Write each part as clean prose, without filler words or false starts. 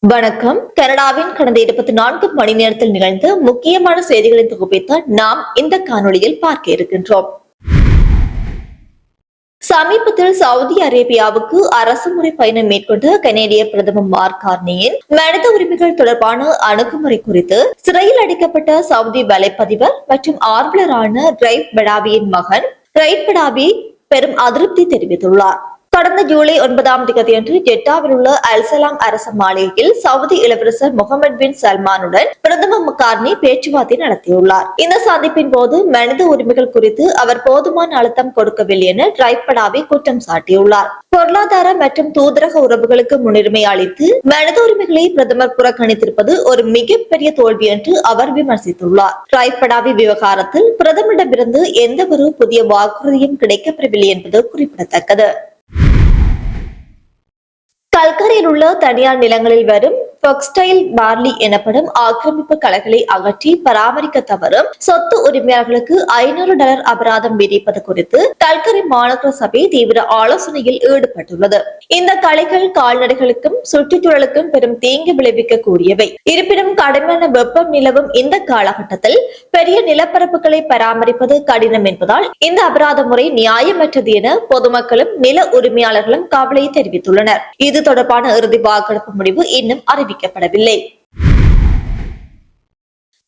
வணக்கம். கனடாவின் கடந்த 24 மணி நேரத்தில் நிகழ்ந்த முக்கியமான செய்திகளை தொகுப்பித்து நாம் இந்த காணொளியில் பார்க்க இருக்கின்றோம். சமீபத்தில் சவுதி அரேபியாவுக்கு அரசுமுறை பயணம் மேற்கொண்ட கனேடிய பிரதமர் மார்க் கார்னியின் மனித உரிமைகள் தொடர்பான அணுகுமுறை குறித்து சிறையில் அடைக்கப்பட்ட சவுதி வலைப்பதிவர் மற்றும் ஆர்வலரான ரைட் படாவியின் மகன் ரைட் படாவி பெரும் அதிருப்தி தெரிவித்துள்ளார். கடந்த ஜூலை 9ஆம் தேதியன்று ஜெட்டாவில் உள்ள அல்சலாம் அரச மாளிகையில் சவுதி இளவரசர் முகமது பின் சல்மானுடன் பிரதமர் கார்னி பேச்சுவார்த்தை நடத்தியுள்ளார். இந்த சந்திப்பின் போது மனித உரிமைகள் குறித்து அவர் போதுமான அழுத்தம் கொடுக்கவில்லை என ரைப்படாவி குற்றம் சாட்டியுள்ளார். பொருளாதார மற்றும் தூதரக உறவுகளுக்கு முன்னுரிமை அளித்து மனித உரிமைகளை பிரதமர் புறக்கணித்திருப்பது ஒரு மிகப்பெரிய தோல்வி என்று அவர் விமர்சித்துள்ளார். ரைப்படாவி விவகாரத்தில் பிரதமரிடமிருந்து எந்த ஒரு புதிய வாக்குறுதியும் கிடைக்கப்பெறவில்லை என்பது குறிப்பிடத்தக்கது. கல்கரியில் உள்ள தனியார் நிலங்களில் வரும் ஃபொக்ஸ்டைல் பார்லி எனப்படும் ஆக்கிரமிப்பு களைகளை அகற்றி பராமரிக்க தவறும் சொத்து உரிமையாளர்களுக்கு $500 அபராதம் விதிப்பது குறித்து கல்கரி மாநகர சபை தீவிர ஆலோசனையில் ஈடுபட்டுள்ளது. இந்த களைகள் கால்நடைகளுக்கும் சுற்றுச்சூழலுக்கும் பெரும் தீங்கு விளைவிக்க கூடியவை. இருப்பினும் கடுமையான வெப்பம் நிலவும் இந்த காலகட்டத்தில் பெரிய நிலப்பரப்புகளை பராமரிப்பது கடினம் என்பதால் இந்த அபராத முறை நியாயமற்றது என பொதுமக்களும் நில உரிமையாளர்களும் கவலை தெரிவித்துள்ளனர். இது தொடர்பான இறுதி வாக்கெடுப்பு முடிவு இன்னும் அறிவிக்கப்படவில்லை.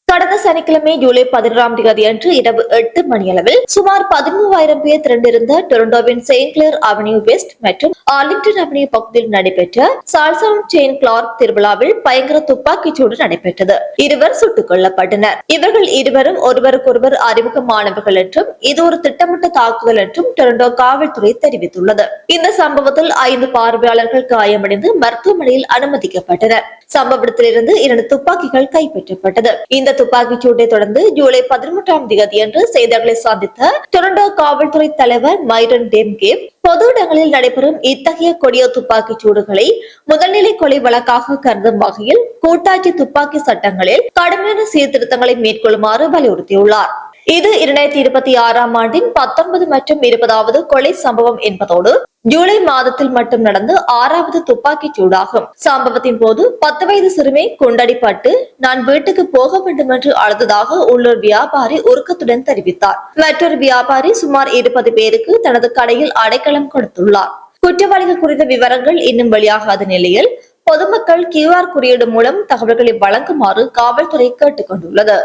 கடந்த சனிக்கிழமை ஜூலை 11ஆம் தேதி அன்று இரவு 8 மணியளவில் சுமார் 13,000 பேர் திரண்டிருந்த டொரண்டோவின் செயின்ட் கிளேர் அவென்யூ வெஸ்ட் மற்றும் ஆர்லிங்டன் அவென்யூ பகுதியில் நடைபெற்ற சால்சவுண்ட் செயின் கிளார்க் திருவிழாவில் பயங்கர துப்பாக்கிச் சூடு நடைபெற்றது. இருவர் சுட்டுக் கொல்லப்பட்டனர். இவர்கள் இருவரும் ஒருவருக்கொருவர் அறிமுகமானவர்கள் என்றும் இது ஒரு திட்டமிட்ட தாக்குதல் என்றும் டொரண்டோ காவல்துறை தெரிவித்துள்ளது. இந்த சம்பவத்தில் 5 பார்வையாளர்கள் காயமடைந்து மருத்துவமனையில் அனுமதிக்கப்பட்டனர். சம்பவத்திலிருந்து 2 துப்பாக்கிகள் கைப்பற்றப்பட்டது. இந்த துப்பாக்கிச் சூட்டை தொடர்ந்து ஜூலை 13ஆம் தேதி அன்று செய்தியாளர்களை சந்தித்த டொரண்டோ காவல்துறை தலைவர் மைரன் டெம்கேவ் பொது இடங்களில் நடைபெறும் இத்தகைய கொடிய துப்பாக்கிச் சூடுகளை முதல்நிலை கொலை வழக்காக கருதும் வகையில் கூட்டாட்சி துப்பாக்கி சட்டங்களில் கடுமையான சீர்திருத்தங்களை மேற்கொள்ளுமாறு வலியுறுத்தியுள்ளார். இது 2026ஆம் ஆண்டின் 19 மற்றும் 20வது கொலை சம்பவம் என்பதோடு ஜூலை மாதத்தில் மட்டும் நடந்த 6வது துப்பாக்கிச் சூடாகும். சம்பவத்தின் போது 10 வயது சிறுமி குண்டடிப்பட்டு நான் வீட்டுக்கு போக வேண்டும் என்று அழுததாக உள்ளூர் வியாபாரி உருக்கத்துடன் தெரிவித்தார். மற்றொரு வியாபாரி சுமார் 20 பேருக்கு தனது கடையில் அடைக்கலம் கொடுத்துள்ளார். குற்றவாளிகள் குறித்த விவரங்கள் இன்னும் வெளியாகாத நிலையில் பொதுமக்கள் QR குறியீடு மூலம் தகவல்களை வழங்குமாறு காவல்துறை கேட்டுக் கொண்டுள்ளது.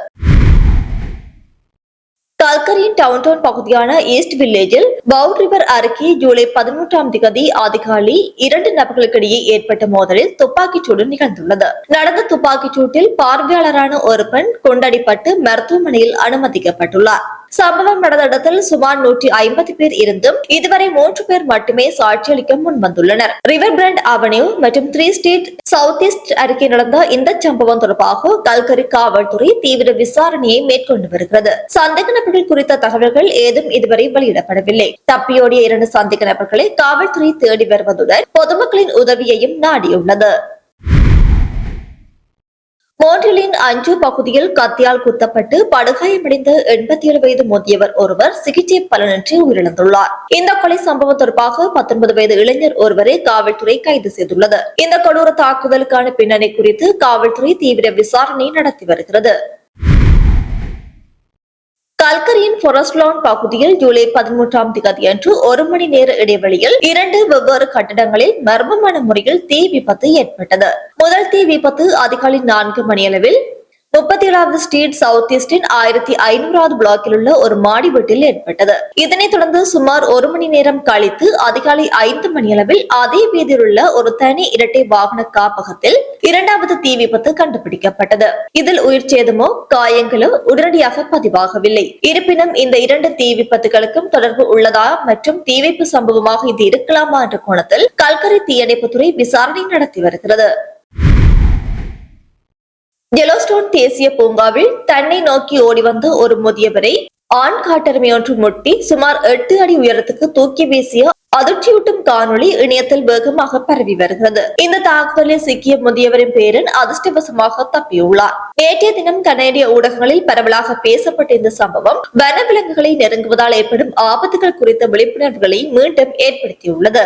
கல்கரியின் டவுன்டவுன் பகுதியான ஈஸ்ட் வில்லேஜில் பவுட் ரிவர் அருகே ஜூலை 13ஆம் தேதி அதிகாலை 2 நபர்களுக்கிடையே ஏற்பட்ட மோதலில் துப்பாக்கிச் சூடு நிகழ்ந்துள்ளது. நடந்த துப்பாக்கிச் சூட்டில் பார்வையாளரான ஒரு பெண் கொண்டடிப்பட்டு மருத்துவமனையில் அனுமதிக்கப்பட்டுள்ளார். சம்பவம் நடந்த இடத்தில் சுமார் 150 பேர் இருந்தும் இதுவரை 3 பேர் மட்டுமே சாட்சியளிக்க முன் வந்துள்ளனர். ரிவர் பிராண்ட் அவென்யூ மற்றும் 3 ஸ்ட்ரீட் சவுத் ஈஸ்ட் அருகே நடந்த இந்த சம்பவம் தொடர்பாக கல்கரி காவல்துறை தீவிர விசாரணையை மேற்கொண்டு வருகிறது. சந்தேக நபர்கள் குறித்த தகவல்கள் ஏதும் இதுவரை வெளியிடப்படவில்லை. தப்பியோடிய 2 சந்தேக நபர்களை காவல்துறை தேடி வருவதுடன் பொதுமக்களின் உதவியையும் நாடியுள்ளது. மோன்ட்ரியலின் அஞ்சு பகுதியில் கத்தியால் குத்தப்பட்டு படுகாயமடைந்த 87 வயது முதியவர் ஒருவர் சிகிச்சை பலனின்றி உயிரிழந்துள்ளார். இந்த கொலை சம்பவம் தொடர்பாக 19 வயது இளைஞர் ஒருவரை காவல்துறை கைது செய்துள்ளது. இந்த கொடூர தாக்குதலுக்கான பின்னணி குறித்து காவல்துறை தீவிர விசாரணை நடத்தி வருகிறது. கல்கரியின் ஃபாரஸ்ட் லான் பகுதியில் ஜூலை 13ஆம் தேதி அன்று 1 மணி நேர இடைவெளியில் 2 வெவ்வேறு கட்டடங்களில் மர்மமான முறையில் தீ விபத்து ஏற்பட்டது. முதல் தீ விபத்து அதிகாலை 4 மணியளவில் 37வது ஸ்ட்ரீட் சவுத் ஈஸ்டின் 1500வது பிளாக்கில் உள்ள ஒரு மாடி வீட்டில் ஏற்பட்டது. இதனைத் தொடர்ந்து சுமார் 1 மணி நேரம் கழித்து அதிகாலை 5 மணியளவில் அதே வீதியில் உள்ள ஒரு தனி இரட்டை வாகன காப்பகத்தில் 2வது தீ விபத்து கண்டுபிடிக்கப்பட்டது. இதில் உயிர் சேதமோ காயங்களோ உடனடியாக பதிவாகவில்லை. இருப்பினும் இந்த 2 தீ விபத்துகளுக்கும் தொடர்பு உள்ளதா மற்றும் தீ வைப்பு சம்பவமாக இது இருக்கலாமா என்ற கோணத்தில் கல்கரி தீயணைப்புத்துறை விசாரணை நடத்தி வருகிறது. ஜெலோஸ்டோன் தேசிய பூங்காவில் தன்னை நோக்கி ஓடி வந்த ஒரு முதியவரை ஆண் காட்டெருமை ஒன்று முட்டி சுமார் 8 அடி உயரத்துக்கு தூக்கி வீசிய அதிர்ச்சியூட்டும் காணொளி இணையத்தில் வேகமாக பரவி வருகிறது. இந்த தாக்குதலில் சிக்கிய முதியவரின் பேரன் அதிர்ஷ்டவசமாக தப்பியுள்ளார். நேற்றைய தினம் கனேடிய ஊடகங்களில் பரவலாக பேசப்பட்ட இந்த சம்பவம் வனவிலங்குகளை நெருங்குவதால் ஏற்படும் ஆபத்துகள் குறித்த விழிப்புணர்வுகளை மீண்டும் ஏற்படுத்தியுள்ளது.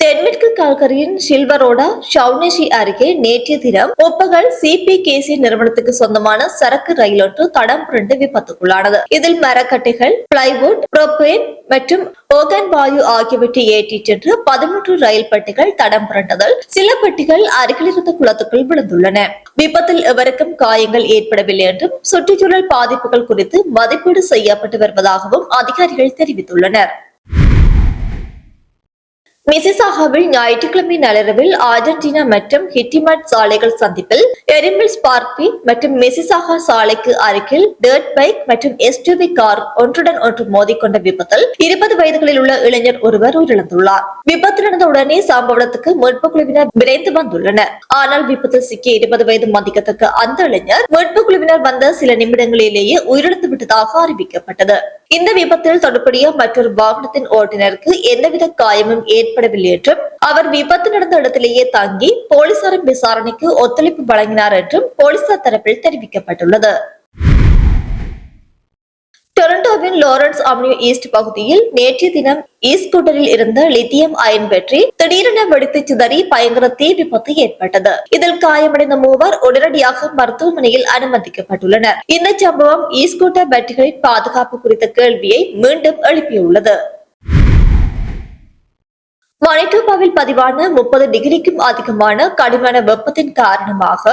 தென்மேற்கு கால்கரியின் சில்வரோடா ஷவுனேஷி அருகே நேற்றைய தினம் முற்பகல் CPKC நிறுவனத்துக்கு சொந்தமான சரக்கு ரயில் ஒன்று தடம் புரண்டு விபத்துக்குள்ளானது. இதில் மரக்கட்டைகள், பிளைவுட், புரோபேன் மற்றும் ஓகன் வாயு ஆகியவற்றை ஏற்றிச் சென்று 13 ரயில் பெட்டிகள் தடம் புரண்டதில் சில பெட்டிகள் அருகில் இருந்த குளத்துக்குள் விழுந்துள்ளன. விபத்தில் எவருக்கும் காயங்கள் ஏற்படவில்லை என்றும் சுற்றுச்சூழல் பாதிப்புகள் குறித்து மதிப்பீடு செய்யப்பட்டு வருவதாகவும் அதிகாரிகள் தெரிவித்துள்ளனர். மிசிசாகாவில் ஞாயிற்றுக்கிழமை நள்ளிரவில் அர்ஜென்டினா மற்றும் ஹிட்டிமட் சாலைகள் சந்திப்பில் எரிமில் ஸ்பார்க்வி மற்றும் மிசிசாகா சாலைக்கு அருகில் டர்ட் பைக் மற்றும் SUV கார் ஒன்றுடன் ஒன்று மோதிக்கொண்ட விபத்தில் 20 வயதுகளில் உள்ள இளைஞர் ஒருவர் உயிரிழந்துள்ளார். விபத்து நடந்த உடனே சம்பவ இடத்துக்கு மீட்பு குழுவினர் விரைந்து வந்துள்ளனர். ஆனால் விபத்தில் சிக்கிய 20 வயது மதிக்கத்தக்க அந்த இளைஞர் மீட்பு குழுவினர் வந்த சில நிமிடங்களிலேயே உயிரிழந்து விட்டதாக அறிவிக்கப்பட்டது. இந்த விபத்தில் தொடர்புடைய மற்றொரு வாகனத்தின் ஓட்டுநருக்கு எந்தவித காயமும் ஏற்படவில்லை என்றும் அவர் விபத்து நடந்த இடத்திலேயே தங்கி போலீசாரின் விசாரணைக்கு ஒத்துழைப்பு வழங்கினார் என்றும் போலீசார் தரப்பில் தெரிவிக்கப்பட்டுள்ளது. டொரண்டோவின் லாரன்ஸ் அவென்யூ ஈஸ்ட் பகுதியில் நேற்றைய தினம் ஸ்கூட்டரில் இருந்த லித்தியம் அயன் பேட்டரி திடீரென வெடித்து சிதறி பயங்கர தீ விபத்து ஏற்பட்டது. இதில் காயமடைந்த மூவர் உடனடியாக மருத்துவமனையில் அனுமதிக்கப்பட்டுள்ளனர். இந்த சம்பவம் ஸ்கூட்டர் பேட்டரிகளின் பாதுகாப்பு குறித்த கேள்வியை மீண்டும் எழுப்பியுள்ளது. மணிட்டோபாவில் பதிவான 30 டிகிரிக்கும் அதிகமான கடுமையான வெப்பத்தின் காரணமாக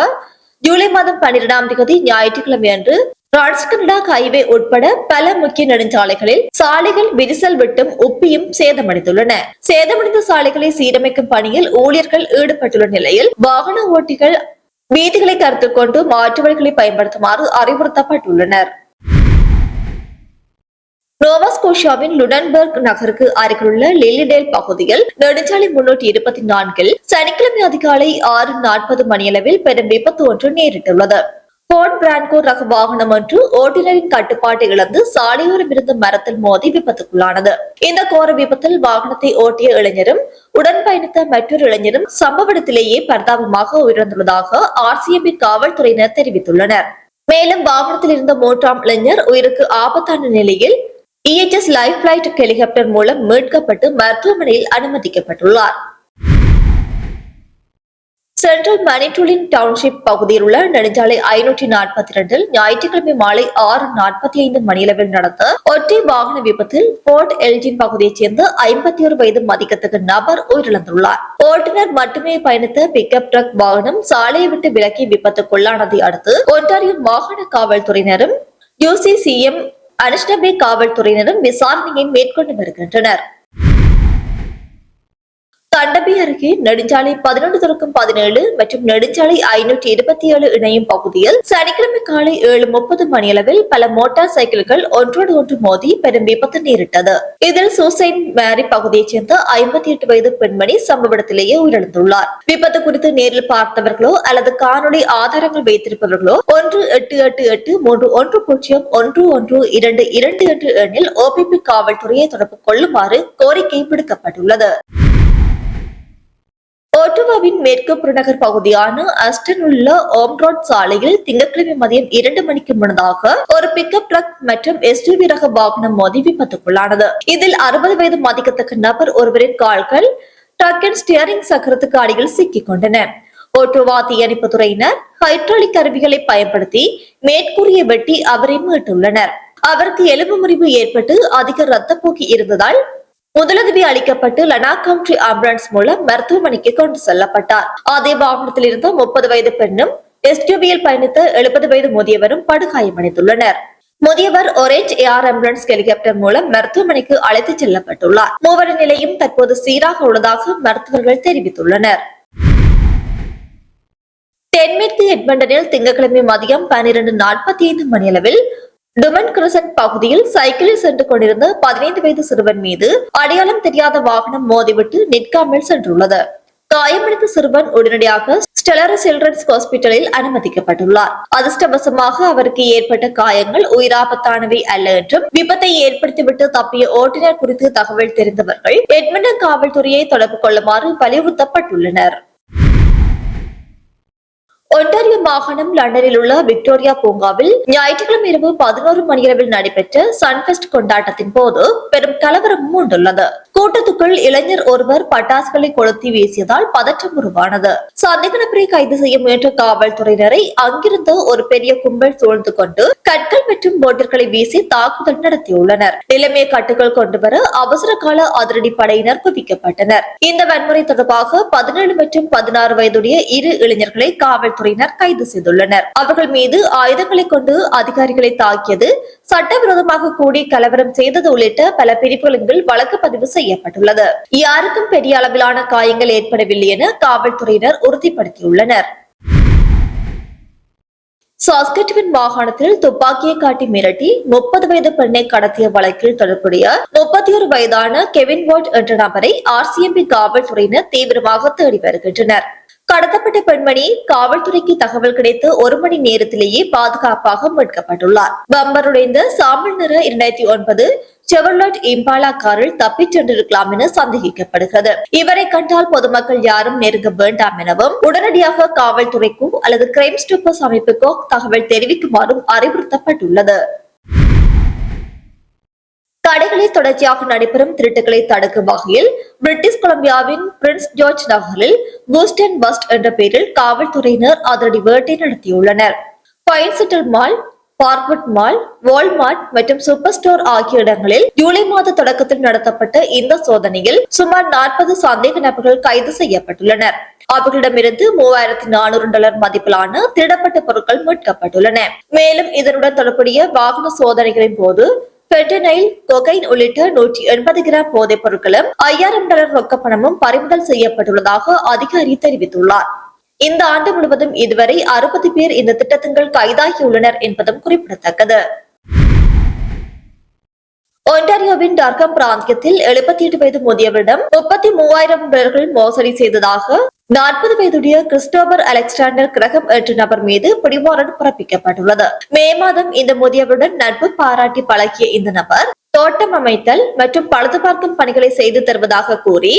ஜூலை மாதம் 12ஆம் தேதி ஞாயிற்றுக்கிழமை அன்று டிரான்ஸ்கனடா ஹைவே உட்பட பல முக்கிய நெடுஞ்சாலைகளில் சாலைகள் விரிசல் விட்டும் உப்பியும் சேதமடைந்துள்ளன. சேதமடைந்த சாலைகளை சீரமைக்கும் பணியில் ஊழியர்கள் ஈடுபட்டுள்ள நிலையில் வாகன ஓட்டிகள் வீதிகளை கருத்தில் கொண்டு மாற்று வழிகளை பயன்படுத்துமாறு அறிவுறுத்தப்பட்டுள்ளனர். நோவாஸ்கோஷியாவின் லுடன்பர்க் நகருக்கு அருகிலுள்ள லில்லிடேல் பகுதியில் நெடுஞ்சாலை 324 சனிக்கிழமை அதிகாலை 6:40 மணியளவில் பெரும் விபத்து ஒன்று நேரிட்டுள்ளது. போர்ட் பிரான்கோ ரக வாகனம் ஒன்று ஓட்டுநரின் கட்டுப்பாட்டை இழந்து சாலையோரம் இருந்த மரத்தில் மோதி விபத்துக்குள்ளானது. இந்த கோர விபத்தில் வாகனத்தை ஓட்டிய இளைஞரும் உடன் பயணித்த மற்றொரு இளைஞரும் சம்பவ இடத்திலேயே பரிதாபமாக உயிரிழந்துள்ளதாக RCMP காவல்துறையினர் தெரிவித்துள்ளனர். மேலும் வாகனத்தில் இருந்த 3ஆம் இளைஞர் உயிருக்கு ஆபத்தான நிலையில் EHS லைஃப் பிளைட் ஹெலிகாப்டர் மூலம் மீட்கப்பட்டு மருத்துவமனையில் அனுமதிக்கப்பட்டுள்ளார். சென்ட்ரல் மணிட்டூலின் டவுன்ஷிப் பகுதியில் உள்ள நெடுஞ்சாலை 542 ஞாயிற்றுக்கிழமை மாலை 6:45 மணியளவில் நடந்த ஒற்றை வாகன விபத்தில் போர்ட் எல்ஜின் பகுதியைச் சேர்ந்த 51 வயது மதிக்கத்தக்க நபர் உயிரிழந்துள்ளார். ஓட்டுநர் மட்டுமே பயணித்த பிக்கப் ட்ரக் வாகனம் சாலையை விட்டு விலக்கி விபத்துக்குள்ளானதை அடுத்து ஒன்டாரியோ மாகாண காவல்துறையினரும் UCCM அனுஷ்டபே காவல்துறையினரும் விசாரணையை மேற்கொண்டு வருகின்றனர். தண்டபி அருகே நெடுஞ்சாலை 11-17 மற்றும் நெடுஞ்சாலை 527 இணையும் பகுதியில் சனிக்கிழமை காலை 7:30 மணியளவில் பல மோட்டார் சைக்கிள்கள் ஒன்றோடு ஒன்று மோதி பெரும் விபத்து நேரிட்டது. இதில் சூசைன் மேரி பகுதியைச் சேர்ந்த 58 வயது பெண்மணி சம்பவ இடத்திலேயே உயிரிழந்துள்ளார். விபத்து குறித்து நேரில் பார்த்தவர்களோ அல்லது காணொலி ஆதாரங்கள் வைத்திருப்பவர்களோ 1-888-310-112 என்ற எண்ணில் OPP காவல்துறையை தொடர்பு கொள்ளுமாறு கோரிக்கை விடுக்கப்பட்டுள்ளது. ஓட்டோவாவின் மேற்கு புறநகர் பகுதியான அஸ்டன் உள்ள ஓம்ரோட் சாலையில் திங்கட்கிழமை மதியம் 2 மணிக்கு முன்னதாக ஒரு பிக்கப் ட்ரக் மற்றும் SUV ரக வாகனம் மோதி விபத்துக்குள்ளானது. இதில் 60 வயது மதிக்கத்தக்க நபர் ஒருவரின் கால்கள் ட்ரக்கின் ஸ்டியரிங் சக்கரத்துக்கு அடியில் சிக்கிக் கொண்டன. ஓட்டோவா தீயணைப்பு துறையினர் ஹைட்ராலிக் கருவிகளை பயன்படுத்தி மேற்கூறிய வெட்டி அவரை மீட்டுள்ளனர். அவருக்கு எலும்பு முறிவு ஏற்பட்டு அதிக ரத்தப்போக்கு இருந்ததால் முதலுதவி அளிக்கப்பட்டு லனா கவுண்டி ஆம்புலன்ஸ் மூலம் மருத்துவமனைக்கு கொண்டு செல்லப்பட்டார். அதே வாகனத்தில் இருந்த 30 வயது பெண்ணும் SUV-யில் பயணித்த 70 வயது முதியவரும் படுகாயமடைந்துள்ளனர். முதியவர் ஒரேஞ்ச் ஏர் ஆம்புலன்ஸ் ஹெலிகாப்டர் மூலம் மருத்துவமனைக்கு அழைத்துச் செல்லப்பட்டுள்ளார். மூவரின் நிலையும் தற்போது சீராக உள்ளதாக மருத்துவர்கள் தெரிவித்துள்ளனர். தென்மேற்கு எட்மண்டனில் திங்கட்கிழமை மதியம் 12:45 மணியளவில் டுமன் கிரசன்ட் பகுதியில் சைக்கிளில் சென்று கொண்டிருந்த 15 வயது சிறுவன் மீது அடையாளம் தெரியாத வாகனம் மோதிவிட்டு நிற்காமல் சென்றுள்ளது. காயமடைந்த சிறுவன் உடனடியாக ஸ்டெல்லர் சில்ட்ரன்ஸ் ஹாஸ்பிட்டலில் அனுமதிக்கப்பட்டுள்ளார். அதிர்ஷ்டவசமாக அவருக்கு ஏற்பட்ட காயங்கள் உயிராபத்தானவை அல்ல என்றும் விபத்தை ஏற்படுத்திவிட்டு தப்பிய ஓட்டுநர் குறித்து தகவல் தெரிந்தவர்கள் எட்மண்டன் காவல்துறையை தொடர்பு கொள்ளுமாறு வலியுறுத்தப்பட்டுள்ளனர். ஒன்டாரியோ மாகாணம் லண்டனில் உள்ள விக்டோரியா பூங்காவில் ஞாயிற்றுக்கிழமை இரவு 11 மணியளவில் நடைபெற்ற சன்ஃபெஸ்ட் கொண்டாட்டத்தின் போது பெரும் கலவரம் மூண்டுள்ளது. கூட்டத்துக்குள் இளைஞர் ஒருவர் பட்டாசுகளை கொளுத்தி வீசியதால் பதற்றம் உருவானது. சந்தேக நபரை கைது செய்ய முயன்ற காவல்துறையினரை அங்கிருந்து ஒரு பெரிய கும்பல் சூழ்ந்து கொண்டு கற்கள் மற்றும் போட்டர்களை வீசி தாக்குதல் நடத்தியுள்ளனர். நிலைமையை கட்டுக்குள் கொண்டுவர அவசர கால அதிரடி படையினர் குவிக்கப்பட்டனர். இந்த வன்முறை தொடர்பாக 17 மற்றும் 16 வயதுடைய இரு இளைஞர்களை காவல்துறையினர் கைது செய்துள்ளனர். அவர்கள் மீது ஆயுதங்களை கொண்டு அதிகாரிகளை தாக்கியது, சட்டவிரோதமாக கூடி கலவரம் செய்தது உள்ளிட்ட பல பிரிவுகளின் கீழ் வழக்கு பதிவு செய்யப்பட்டுள்ளது. யாருக்கும் பெரிய அளவிலான காயங்கள் ஏற்படவில்லை என காவல்துறையினர் உறுதிப்படுத்தியுள்ளனர். சாஸ்கட்வின் மாகாணத்தில் துப்பாக்கியை காட்டி மிரட்டி 30 வயது பெண்ணை கடத்திய வழக்கில் தொடர்புடைய 31 வயதான கெவின் வாட் என்ற நபரை RCMP காவல்துறையினர் தீவிரமாக தேடி வருகின்றனர். கடத்தப்பட்ட பெண்மணி காவல்துறைக்கு தகவல் கிடைத்து 1 மணி நேரத்திலேயே பாதுகாப்பாக மீட்கப்பட்டுள்ளார். பம்பருடைந்த சாம்பல் நிற 2009 செவர்லட் இம்பாலா காரில் தப்பிச் சென்றிருக்கலாம் என சந்தேகிக்கப்படுகிறது. இவரை கண்டால் பொதுமக்கள் யாரும் நெருங்க வேண்டாம் எனவும் உடனடியாக காவல்துறைக்கோ அல்லது கிரைம் ஸ்டாப்பர்ஸ் அமைப்புக்கோ தகவல் தெரிவிக்குமாறும் அறிவுறுத்தப்பட்டுள்ளது. கடைகளில் தொடர்ச்சியாக நடைபெறும் திருட்டுகளை தடுக்கும் வகையில் பிரிட்டிஷ் கொலம்பியாவின் பிரின்ஸ் ஜார்ஜ் நகரில் பூஸ்ட் அண்ட் பஸ்ட் என்ற பெயரில் காவல்துறையினர் அதிரடி வேட்டை நடத்தியுள்ளனர். Pine Sital mall, பார்க்வுட் mall, Walmart மற்றும் சூப்பர் ஸ்டோர் ஆகிய இடங்களில் ஜூலை மாத தொடக்கத்தில் நடத்தப்பட்ட இந்த சோதனையில் சுமார் 40 சந்தேக நபர்கள் கைது செய்யப்பட்டுள்ளனர். அவர்களிடமிருந்து $3400 மதிப்பிலான திருடப்பட்ட பொருட்கள் மீட்கப்பட்டுள்ளன. மேலும் இதனுடன் தொடர்புடைய வாகன சோதனைகளின் போது பென்டனைல், கொகைன் உள்ளிட்ட 180 கிராம் போதைப் பொருட்களும் $5000 ரொக்க பணமும் பறிமுதல் செய்யப்பட்டுள்ளதாக அதிகாரி தெரிவித்துள்ளார். இந்த ஆண்டு முழுவதும் இதுவரை 60 பேர் இந்த திட்டத்தின் கைதாகியுள்ளனர் என்பதும் குறிப்பிடத்தக்கது. ஒன்டாரியோவின் டார்கம் பிராந்தியத்தில் 78 வயது முதியவரிடம் $33,000 மோசடி செய்ததாக 40 வயதுடைய கிறிஸ்டோபர் அலெக்சாண்டர் கிரகம் என்ற நபர் மீது பிடிவாரண்ட் பிறப்பிக்கப்பட்டுள்ளது. மே மாதம் இந்த முதியவருடன் நட்பு பாராட்டி பழகிய இந்த நபர் தோட்டம் அமைத்தல் மற்றும் பழுது பார்க்கும் பணிகளை செய்து தருவதாக கூறி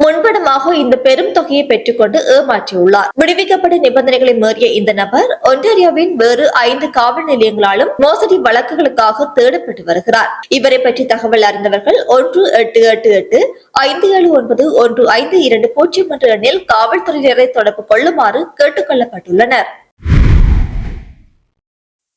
முன்பணமாக இந்த பெரும் தொகையை பெற்றுக்கொண்டு ஏமாற்றியுள்ளார். விடுவிக்கப்பட்ட நிபந்தனைகளை மீறிய இந்த நபர் ஒன்டாரியோவின் வேறு 5 காவல் நிலையங்களாலும் மோசடி வழக்குகளுக்காக தேடப்பட்டு வருகிறார். இவரை பற்றி தகவல் அறிந்தவர்கள் 1-888-579-152 என்ற எண்ணில் காவல்துறையினரை தொடர்பு கொள்ளுமாறு கேட்டுக் கொள்ளப்பட்டுள்ளனர்.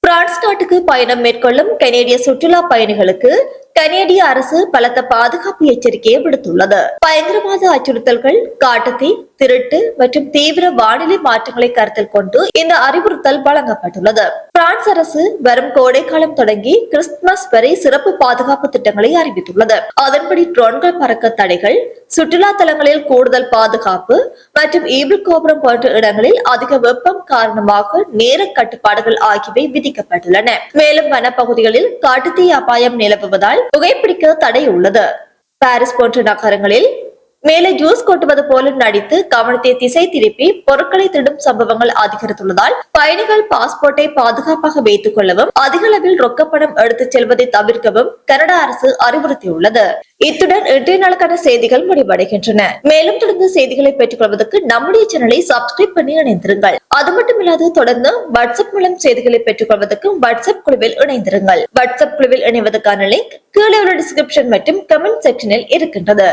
பிரான்ஸ் நாட்டுக்கு பயணம் மேற்கொள்ளும் கனேடிய சுற்றுலா பயணிகளுக்கு கனேடிய அரசு பலத்த பாதுகாப்பு எச்சரிக்கையை விடுத்துள்ளது. பயங்கரவாத அச்சுறுத்தல்கள், காட்டுத்தீ, திருட்டு மற்றும் தீவிர வானிலை மாற்றங்களை கருத்தில் கொண்டு இந்த அறிவுறுத்தல் வழங்கப்பட்டுள்ளது. பிரான்ஸ் அரசு வரும் கோடைக்காலம் தொடங்கி கிறிஸ்துமஸ் வரை சிறப்பு பாதுகாப்பு திட்டங்களை அறிவித்துள்ளது. அதன்படி ட்ரோன்கள் பறக்க தடைகள், சுற்றுலா தலங்களில் கூடுதல் பாதுகாப்பு மற்றும் ஈபிள் கோபுரம் போன்ற இடங்களில் அதிக வெப்பம் காரணமாக நேர கட்டுப்பாடுகள் ஆகியவை விதிக்கப்பட்டுள்ளன. மேலும் வனப்பகுதிகளில் காட்டுத்தீ அபாயம் நிலவுவதால் புகைப்பிடிக்க தடை உள்ளது. பாரிஸ் போன்ற நகரங்களில் மேலே ஜூஸ் கொட்டுவது போல நடித்து கவனத்தை திசை திருப்பி பொருட்களை திருடும் சம்பவங்கள் அதிகரித்துள்ளதால் பயணிகள் பாஸ்போர்ட்டை பாதுகாப்பாக வைத்துக் கொள்ளவும் அதிக அளவில் ரொக்கப்பணம் எடுத்துச் செல்வதை தவிர்க்கவும் கனடா அரசு அறிவுறுத்தியுள்ளது. இத்துடன் இன்றைய நாளுக்கான செய்திகள் முடிவடைகின்றன. மேலும் தொடர்ந்து செய்திகளை பெற்றுக் கொள்வதற்கு நம்முடைய சேனலை சப்ஸ்கிரைப் பண்ணி இணைந்திருங்கள். அது மட்டுமில்லாது தொடர்ந்து வாட்ஸ்அப் மூலம் செய்திகளை பெற்றுக் கொள்வதற்கு வாட்ஸ்அப் குழுவில் இணைந்திருங்கள். வாட்ஸ்அப் குழுவில் இணைவதற்கான லிங்க் கீழே உள்ள டிஸ்கிரிப்ஷன் மற்றும் கமெண்ட் செக்ஷனில் இருக்கின்றது.